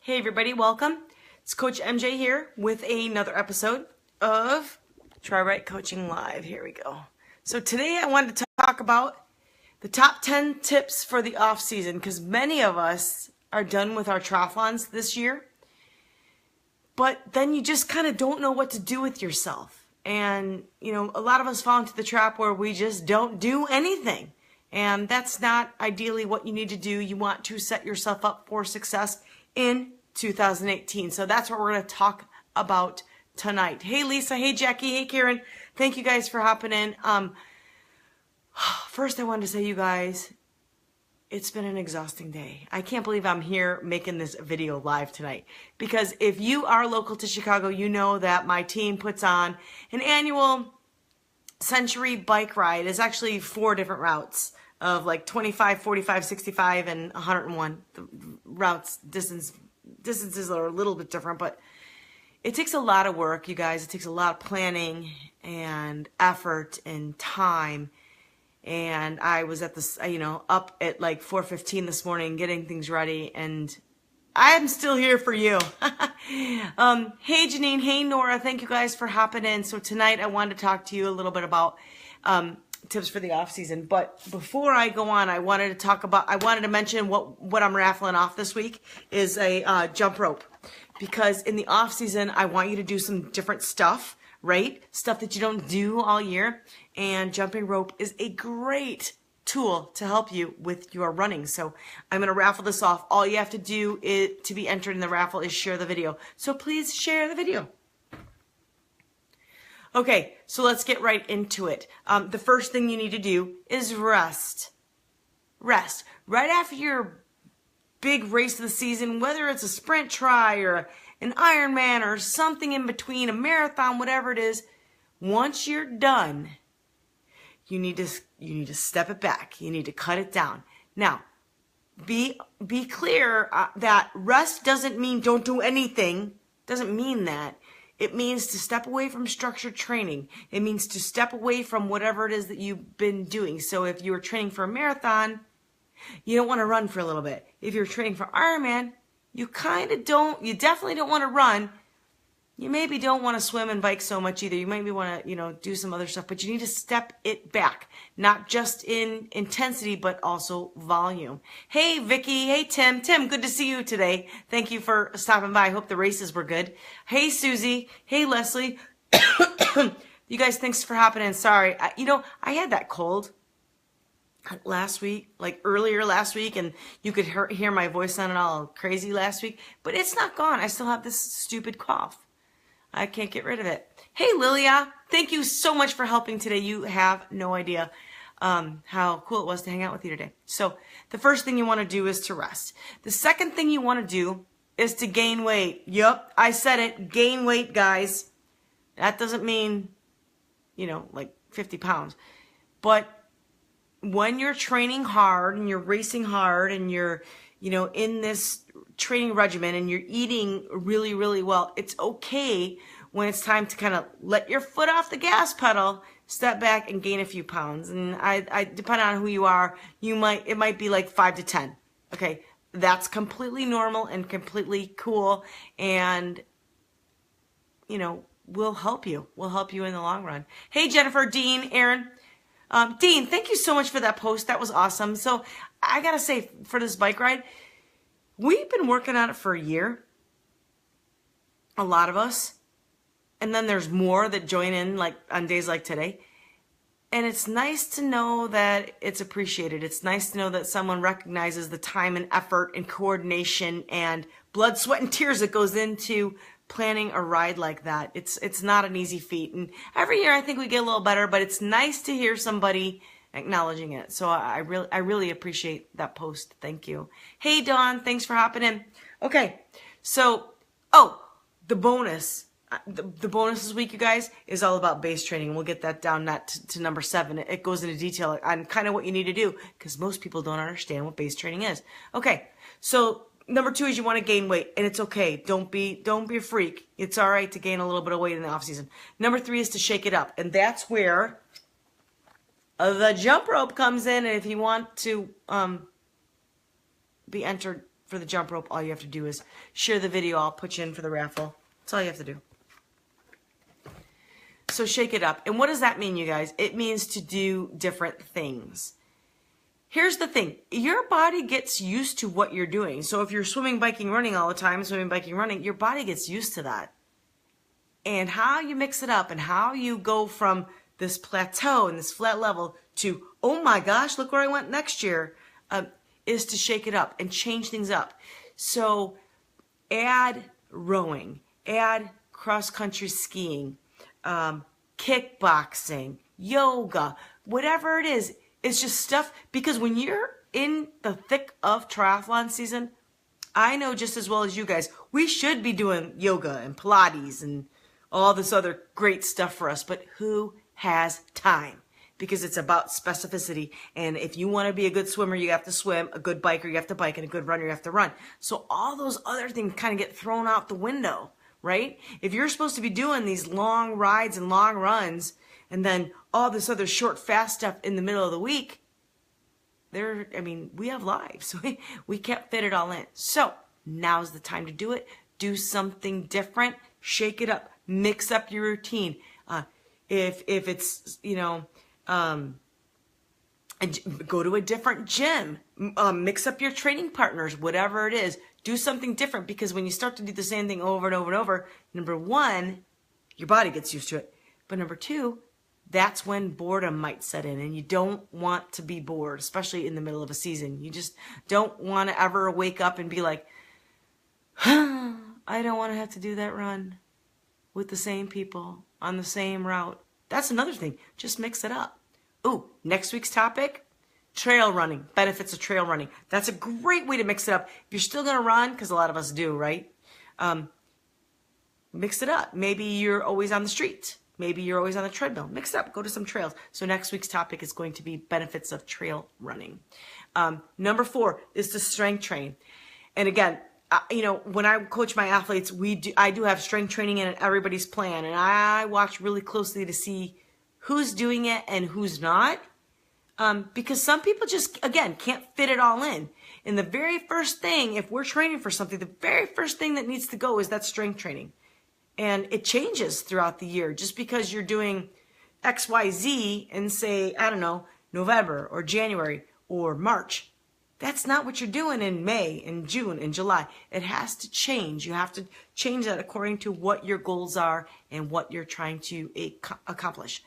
Hey everybody, welcome. It's Coach MJ here with another episode of TriRight Coaching Live. Here we go. So today I wanted to talk about the top 10 tips for the off season, because many of us are done with our triathlons this year, but then you just kind of don't know what to do with yourself. And, you know, a lot of us fall into the trap where we just don't do anything. And that's not ideally what you need to do. You want to set yourself up for success in 2018. So that's what we're going to talk about tonight. Hey Lisa, hey Jackie, hey Karen. Thank you guys for hopping in. First I wanted to say, you guys, it's been an exhausting day. I can't believe I'm here making this video live tonight, because if you are local to Chicago, you know that my team puts on an annual Century bike ride. It's actually 4 different routes of like 25, 45, 65, and 101. The routes, distances are a little bit different, but it takes a lot of work, you guys. It takes a lot of planning and effort and time. And I was at this, up at like 4:15 this morning getting things ready, and I'm still here for you. Hey Janine, hey Nora, thank you guys for hopping in. So tonight I wanted to talk to you a little bit about tips for the off season. But before I go on, I wanted to mention what I'm raffling off this week is a jump rope, because in the off season I want you to do some different stuff, right? Stuff that you don't do all year, and jumping rope is a great tool to help you with your running. So I'm going to raffle this off. All you have to do to be entered in the raffle is share the video. So please share the video. Okay, so let's get right into it. The first thing you need to do is rest. Rest. Right after your big race of the season, whether it's a sprint try or an Ironman or something in between, a marathon, whatever it is, once you're done, you need to step it back. You need to cut it down. Now, be clear that rest doesn't mean don't do anything. Doesn't mean that. It means to step away from structured training. It means to step away from whatever it is that you've been doing. So if you were training for a marathon, you don't want to run for a little bit. If you're training for Ironman, you definitely don't want to run. You maybe don't want to swim and bike so much either. You maybe want to, do some other stuff, but you need to step it back, not just in intensity, but also volume. Hey, Vicky. Hey, Tim. Tim, good to see you today. Thank you for stopping by. I hope the races were good. Hey, Susie. Hey, Leslie. You guys, thanks for hopping in. Sorry. I had that cold last week, like earlier last week, and you could hear my voice sounding all crazy last week, but it's not gone. I still have this stupid cough. I can't get rid of it. Hey, Lilia, thank you so much for helping today. You have no idea how cool it was to hang out with you today. So the first thing you want to do is to rest. The second thing you want to do is to gain weight. Yep, I said it, gain weight, guys. That doesn't mean, like 50 pounds. But when you're training hard and you're racing hard and you're, in this training regimen and you're eating really, really well, it's okay when it's time to kind of let your foot off the gas pedal, step back and gain a few pounds. And I depending on who you are, it might be like 5 to 10. Okay. That's completely normal and completely cool. And, we'll help you. We'll help you in the long run. Hey, Jennifer, Dean, Aaron. Dean, thank you so much for that post. That was awesome. So I got to say, for this bike ride, we've been working on it for a year. A lot of us. And then there's more that join in like on days like today. And it's nice to know that it's appreciated. It's nice to know that someone recognizes the time and effort and coordination and blood, sweat, and tears that goes into planning a ride like that. It's not an easy feat. And every year I think we get a little better, but it's nice to hear somebody acknowledging it. So I really appreciate that post. Thank you. Hey Dawn, thanks for hopping in. Okay. So, the bonus. The bonus this week, you guys, is all about base training. We'll get that down to number 7. It goes into detail on kind of what you need to do, because most people don't understand what base training is. Okay. So number 2 is you want to gain weight, and it's okay. Don't be a freak. It's all right to gain a little bit of weight in the off season. Number 3 is to shake it up, and that's where the jump rope comes in. And if you want to be entered for the jump rope, all you have to do is share the video. I'll put you in for the raffle. That's all you have to do. So shake it up. And what does that mean, you guys? It means to do different things. Here's the thing. Your body gets used to what you're doing. So if you're swimming, biking, running all the time, swimming, biking, running, your body gets used to that. And how you mix it up and how you go from this plateau and this flat level to, oh my gosh, look where I went next year, is to shake it up and change things up. So add rowing, add cross-country skiing, kickboxing, yoga, whatever it is. It's just stuff, because when you're in the thick of triathlon season, I know just as well as you guys, we should be doing yoga and Pilates and all this other great stuff for us, but who has time? Because it's about specificity. And if you want to be a good swimmer, you have to swim, a good biker, you have to bike, and a good runner, you have to run. So all those other things kind of get thrown out the window, right? If you're supposed to be doing these long rides and long runs, and then all this other short, fast stuff in the middle of the week, we have lives. We can't fit it all in. So now's the time to do it. Do something different. Shake it up. Mix up your routine. If it's, go to a different gym. Mix up your training partners, whatever it is. Do something different, because when you start to do the same thing over and over and over, number one, your body gets used to it. But number two, that's when boredom might set in, and you don't want to be bored, especially in the middle of a season. You just don't want to ever wake up and be like, I don't want to have to do that run with the same people on the same route. That's another thing. Just mix it up. Ooh, next week's topic, trail running, benefits of trail running. That's a great way to mix it up. If you're still going to run, because a lot of us do, right? Mix it up. Maybe you're always on the street. Maybe you're always on the treadmill. Mix it up. Go to some trails. So next week's topic is going to be benefits of trail running. Number 4 is to strength train. And again, when I coach my athletes, I do have strength training in everybody's plan. And I watch really closely to see who's doing it and who's not. Because some people just, again, can't fit it all in. And the very first thing, if we're training for something, the very first thing that needs to go is that strength training. And it changes throughout the year. Just because you're doing X, Y, Z in, say, I don't know, November or January or March, that's not what you're doing in May and June and July. It has to change. You have to change that according to what your goals are and what you're trying to accomplish.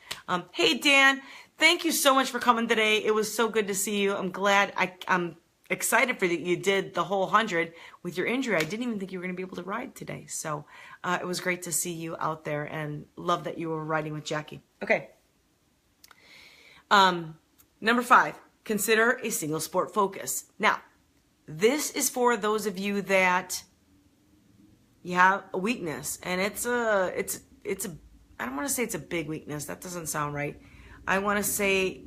Hey, Dan, thank you so much for coming today. It was so good to see you. I'm glad. I'm excited for that you did the whole 100 with your injury. I didn't even think you were going to be able to ride today. So it was great to see you out there, and love that you were riding with Jackie. Okay. Number 5, consider a single sport focus. Now, this is for those of you that you have a weakness, and it's a I don't want to say it's a big weakness. That doesn't sound right. I want to say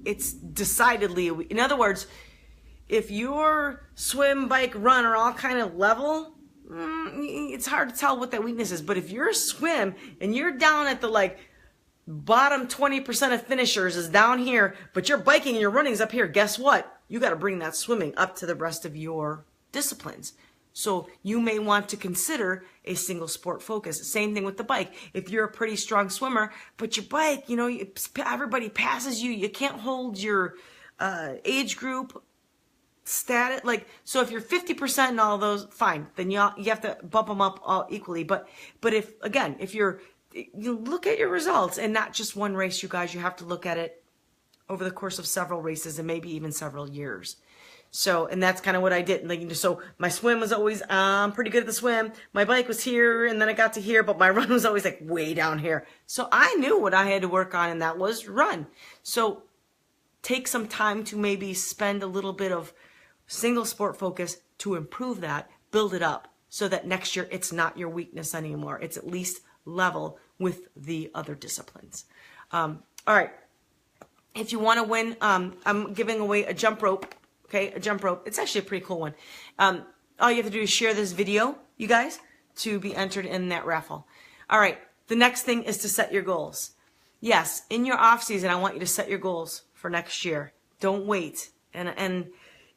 it's decidedly in other words, if your swim, bike, run are all kind of level, it's hard to tell what that weakness is. But if you're a swim and you're down at the bottom 20% of finishers is down here, but your biking and your running's up here, guess what? You got to bring that swimming up to the rest of your disciplines. So you may want to consider a single sport focus. Same thing with the bike. If you're a pretty strong swimmer, but your bike, everybody passes you, you can't hold your age group status. So if you're 50% in all of those, fine. Then you have to bump them up all equally. But if you look at your results and not just one race, you guys, you have to look at it over the course of several races and maybe even several years. So, and that's kind of what I did. So my swim was always, pretty good at the swim. My bike was here and then I got to here, but my run was always way down here. So I knew what I had to work on, and that was run. So take some time to maybe spend a little bit of single sport focus to improve that, build it up so that next year it's not your weakness anymore. It's at least level with the other disciplines. All right. If you want to win, I'm giving away a jump rope. Okay, a jump rope. It's actually a pretty cool one. All you have to do is share this video, you guys, to be entered in that raffle. All right. The next thing is to set your goals. Yes, in your off season, I want you to set your goals for next year. Don't wait. And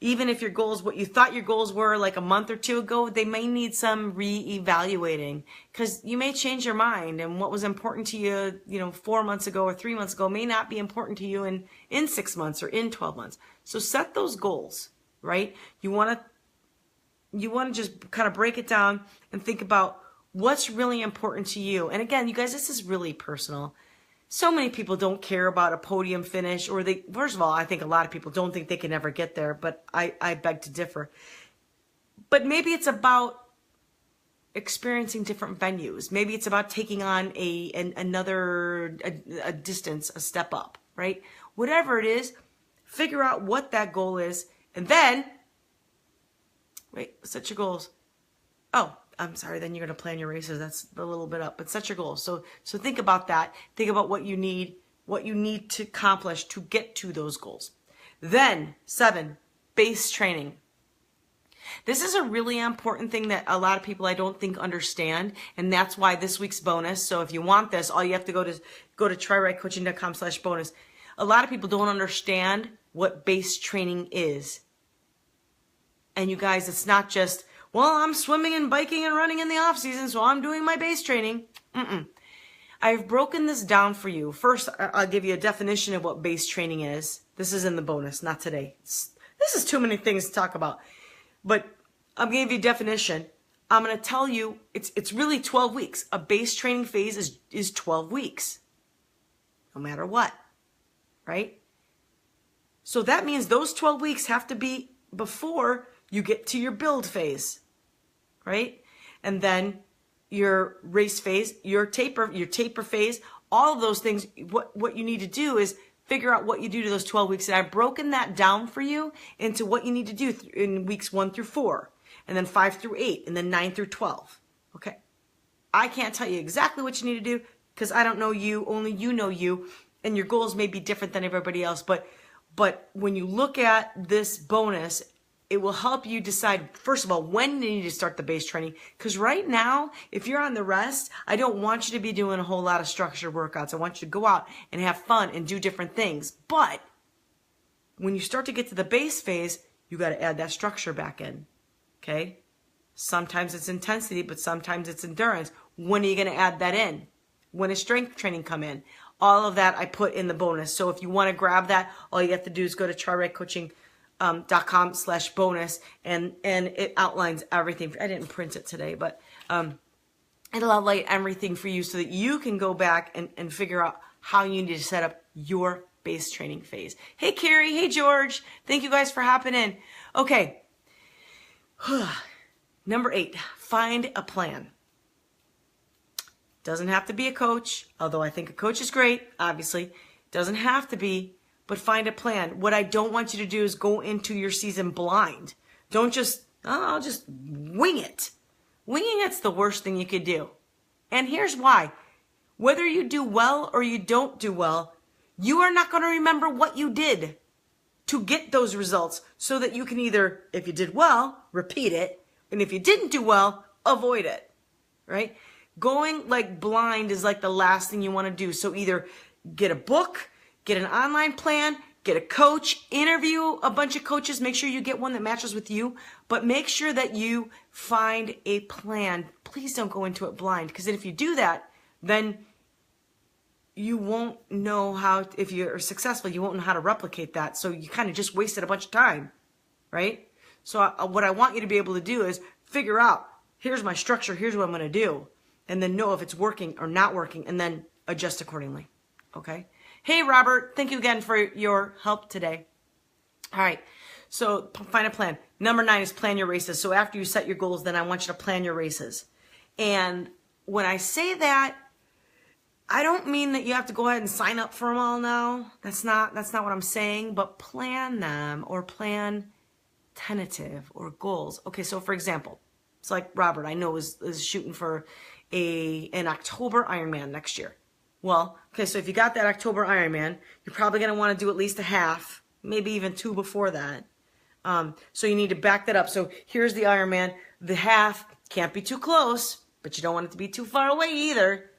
Even if your goals, what you thought your goals were like a month or two ago, they may need some re-evaluating, because you may change your mind, and what was important to you, 4 months ago or 3 months ago may not be important to you in 6 months or in 12 months. So set those goals, right? You want to just kind of break it down and think about what's really important to you. And again, you guys, this is really personal. So many people don't care about a podium finish, or first of all, I think a lot of people don't think they can ever get there, but I beg to differ. But maybe it's about experiencing different venues. Maybe it's about taking on another distance, a step up, right? Whatever it is, figure out what that goal is, and then, set your goals. Oh, I'm sorry, then you're going to plan your races. That's a little bit up, but set your goals. So think about that. Think about what you need to accomplish to get to those goals. Then 7, base training. This is a really important thing that a lot of people I don't think understand, and that's why this week's bonus. So if you want this, all you have to go to TriRightCoaching.com/bonus. A lot of people don't understand what base training is. And you guys, it's not just, well, I'm swimming and biking and running in the off season, so I'm doing my base training. I've broken this down for you. First, I'll give you a definition of what base training is. This is in the bonus, not today. This is too many things to talk about. But I'm going to give you a definition. I'm going to tell you it's really 12 weeks. A base training phase is 12 weeks. No matter what. Right? So that means those 12 weeks have to be before you get to your build phase, right? And then your race phase, your taper phase, all of those things, what you need to do is figure out what you do to those 12 weeks. And I've broken that down for you into what you need to do in weeks 1 through 4, and then 5 through 8, and then 9 through 12. Okay. I can't tell you exactly what you need to do because I don't know you, only you know you, and your goals may be different than everybody else. But when you look at this bonus, it will help you decide, first of all, when you need to start the base training. Because right now, if you're on the rest, I don't want you to be doing a whole lot of structured workouts. I want you to go out and have fun and do different things. But when you start to get to the base phase, you got to add that structure back in. Okay? Sometimes it's intensity, but sometimes it's endurance. When are you going to add that in? When does strength training come in? All of that I put in the bonus. So if you want to grab that, all you have to do is go to TriRightCoaching.com/bonus, and it outlines everything. I didn't print it today, but it'll outline everything for you so that you can go back and figure out how you need to set up your base training phase. Hey, Carrie. Hey, George. Thank you guys for hopping in. Okay. Number 8, find a plan. Doesn't have to be a coach, although I think a coach is great, obviously. Doesn't have to be, but find a plan. What I don't want you to do is go into your season blind. Don't just, I'll just wing it. Winging it's the worst thing you could do. And here's why. Whether you do well or you don't do well, you are not going to remember what you did to get those results, so that you can either, if you did well, repeat it, and if you didn't do well, avoid it, right? Going like blind is like the last thing you want to do. So either get a book, get an online plan, get a coach, interview a bunch of coaches, make sure you get one that matches with you, but make sure that you find a plan. Please don't go into it blind, because if you do that, then you won't know how, if you're successful, you won't know how to replicate that. So you kind of just wasted a bunch of time, right? So what I want you to be able to do is figure out, here's my structure, here's what I'm going to do, and then know if it's working or not working, and then adjust accordingly, okay? Hey, Robert, thank you again for your help today. All right, so find a plan. Number 9 is plan your races. So after you set your goals, then I want you to plan your races. And when I say that, I don't mean that you have to go ahead and sign up for them all now. That's not what I'm saying, but plan them, or plan tentative or goals. Okay, so for example, it's like Robert, I know is shooting for an October Ironman next year. Well, okay, so if you got that October Ironman, you're probably going to want to do at least a half, maybe even 2 before that. So you need to back that up. So here's the Ironman. The half can't be too close, but you don't want it to be too far away either.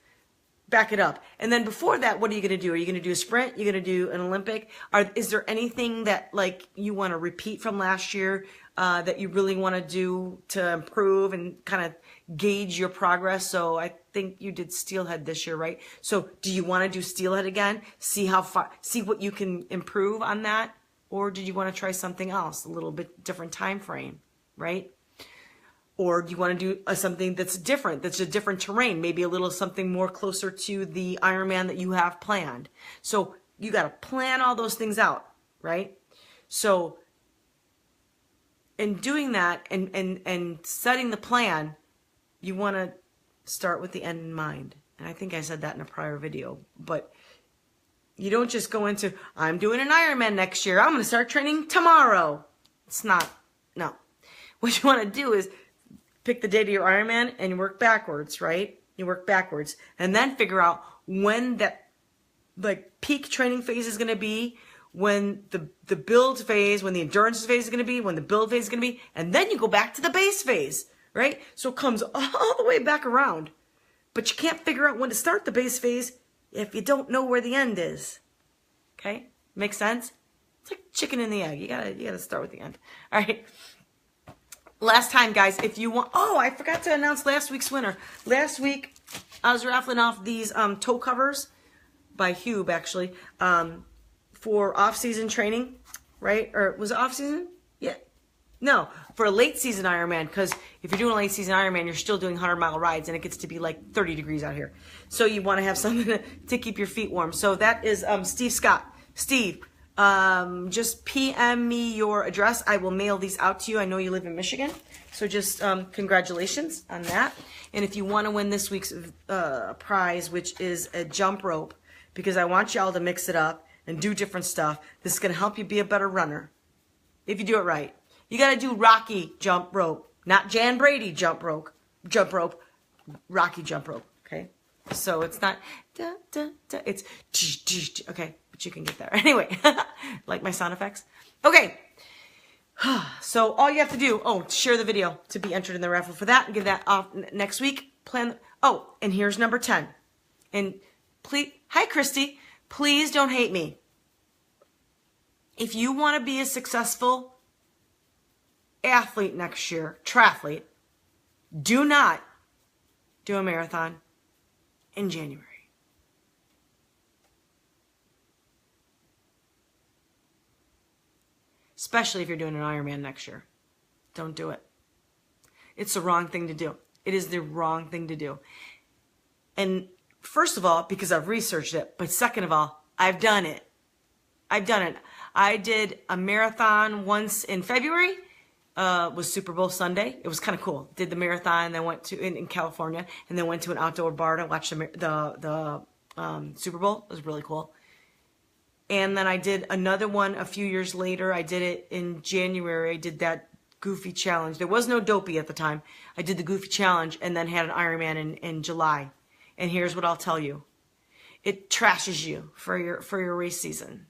back it up. And then before that, what are you going to do? Are you going to do a sprint? You're going to do an Olympic? Is there anything that like you want to repeat from last year that you really want to do to improve and kind of gauge your progress? So I think you did steelhead this year, right? So do you want to do steelhead again? See how far, see what you can improve on that? Or did you want to try something else, a little bit different time frame, right? Or do you want to do something that's different, that's a different terrain, maybe a little something more closer to the Ironman that you have planned? So you got to plan all those things out, right? So in doing that and setting the plan, you want to start with the end in mind. And I think I said that in a prior video, but you don't just go into, I'm doing an Ironman next year, I'm going to start training tomorrow. It's not, no. What you want to do is pick the date of your Ironman and you work backwards, right? You work backwards and then figure out when that like peak training phase is going to be, when the build phase, when the endurance phase is going to be, when the build phase is going to be, and then you go back to the base phase, right? So it comes all the way back around. But you can't figure out when to start the base phase if you don't know where the end is. Okay? Makes sense? It's like chicken and the egg. You gotta start with the end. All right. Last time, guys, if you want, oh, I forgot to announce last week's winner. Last week, I was raffling off these toe covers by Hube, actually, for off-season training, right? Or was it off-season? Yeah. No, for a late-season Ironman, because if you're doing a late-season Ironman, you're still doing 100-mile rides, and it gets to be like 30 degrees out here. So you want to have something to keep your feet warm. So that is Steve Scott. Steve, just PM me your address. I will mail these out to you. I know you live in Michigan, so just congratulations on that. And if you want to win this week's prize, which is a jump rope, because I want y'all to mix it up and do different stuff, this is going to help you be a better runner if you do it right. You got to do Rocky jump rope, not Jan Brady jump rope, Rocky jump rope, okay? So it's not, it's, okay, but you can get there. Anyway, like my sound effects. Okay, so all you have to do, share the video to be entered in the raffle for that and get that off next week. And here's number 10. And please, hi Christy, please don't hate me. If you want to be a successful athlete next year, triathlete, do not do a marathon in January. Especially if you're doing an Ironman next year. Don't do it. It's the wrong thing to do. It is the wrong thing to do. And first of all, because I've researched it, but second of all, I've done it. I've done it. I did a marathon once in February. Was Super Bowl Sunday. It was kind of cool. Did the marathon, then went to in California, and then went to an outdoor bar to watch the Super Bowl. It was really cool. And then I did another one a few years later. I did it in January. I did that Goofy Challenge. There was no Dopey at the time. I did the Goofy Challenge and then had an Ironman in July. And here's what I'll tell you. It trashes you for your race season.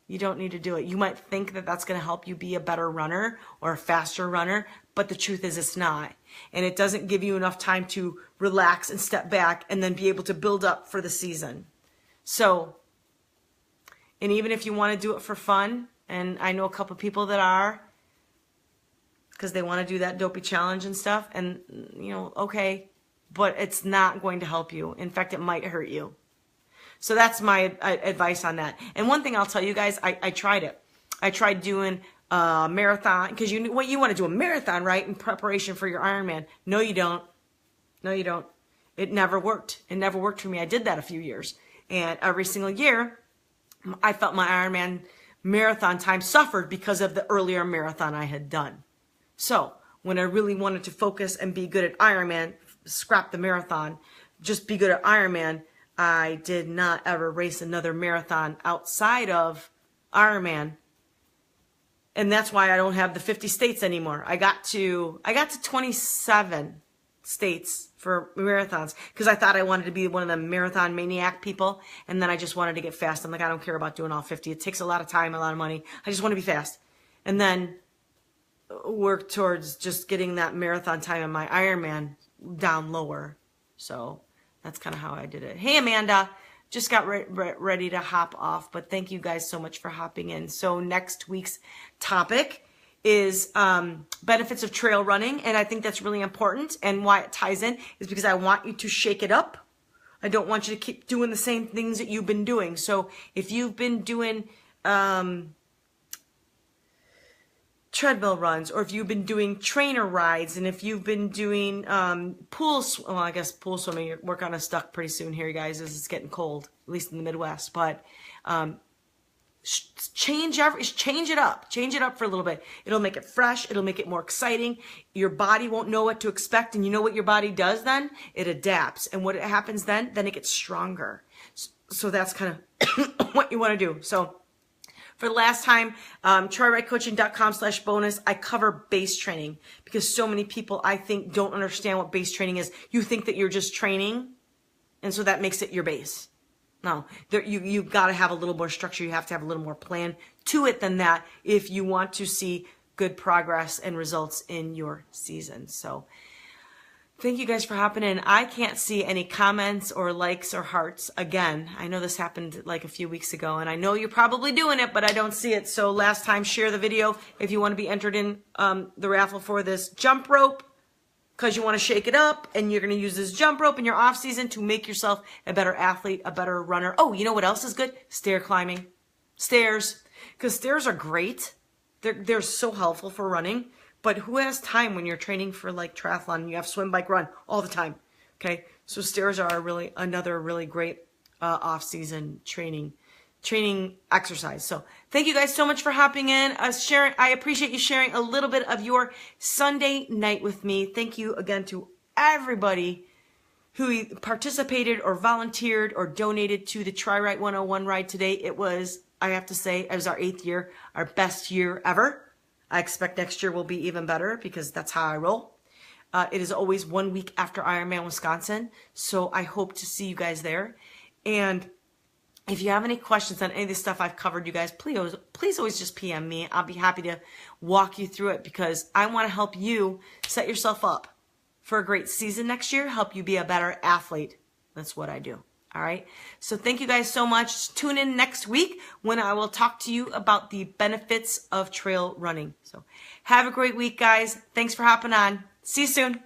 You don't need to do it. You might think that that's going to help you be a better runner or a faster runner, but the truth is it's not. And it doesn't give you enough time to relax and step back and then be able to build up for the season. So, and even if you want to do it for fun, and I know a couple people that are, because they want to do that Dopey Challenge and stuff, and, okay, but it's not going to help you. In fact, it might hurt you. So that's my advice on that. And one thing I'll tell you guys, I tried it. I tried doing a marathon, because you want to do a marathon, right, in preparation for your Ironman. No, you don't. No, you don't. It never worked. It never worked for me. I did that a few years. And every single year, I felt my Ironman marathon time suffered because of the earlier marathon I had done. So when I really wanted to focus and be good at Ironman, scrap the marathon, just be good at Ironman, I did not ever race another marathon outside of Ironman. And that's why I don't have the 50 states anymore. I got to 27 states for marathons because I thought I wanted to be one of the marathon maniac people. And then I just wanted to get fast. I'm like, I don't care about doing all 50. It takes a lot of time, a lot of money. I just want to be fast. And then work towards just getting that marathon time in my Ironman down lower. So that's kind of how I did it. Hey, Amanda, just got ready to hop off, but thank you guys so much for hopping in. So next week's topic is benefits of trail running, and I think that's really important, and why it ties in is because I want you to shake it up. I don't want you to keep doing the same things that you've been doing. So if you've been doing treadmill runs, or if you've been doing trainer rides, and if you've been doing well, I guess pool swimming, we're kind of stuck pretty soon here, you guys, as it's getting cold, at least in the Midwest. But change it up for a little bit. It'll make it fresh. It'll make it more exciting. Your body won't know what to expect, and you know what your body does then? It adapts, and what happens then it gets stronger. So that's kind of what you want to do. So for the last time, TriRightCoaching.com/bonus, I cover base training, because so many people, I think, don't understand what base training is. You think that you're just training, and so that makes it your base. No, you've got to have a little more structure. You have to have a little more plan to it than that if you want to see good progress and results in your season. So thank you guys for hopping in. I can't see any comments or likes or hearts. Again, I know this happened like a few weeks ago, and I know you're probably doing it, but I don't see it. So last time, share the video if you want to be entered in the raffle for this jump rope, because you want to shake it up, and you're going to use this jump rope in your off season to make yourself a better athlete, a better runner. Oh, you know what else is good? Stair climbing. Stairs. Because stairs are great. They're so helpful for running. But who has time when you're training for like triathlon and you have swim, bike, run all the time? Okay, so stairs are another really great off-season training exercise. So thank you guys so much for hopping in, sharing. I appreciate you sharing a little bit of your Sunday night with me. Thank you again to everybody who participated or volunteered or donated to the TriRight 101 ride today. It was, I have to say, it was our 8th year, our best year ever. I expect next year will be even better, because that's how I roll. It is always 1 week after Ironman Wisconsin, so I hope to see you guys there. And if you have any questions on any of this stuff I've covered, you guys, please always just PM me. I'll be happy to walk you through it, because I want to help you set yourself up for a great season next year, help you be a better athlete. That's what I do. All right. So thank you guys so much. Tune in next week when I will talk to you about the benefits of trail running. So have a great week, guys. Thanks for hopping on. See you soon.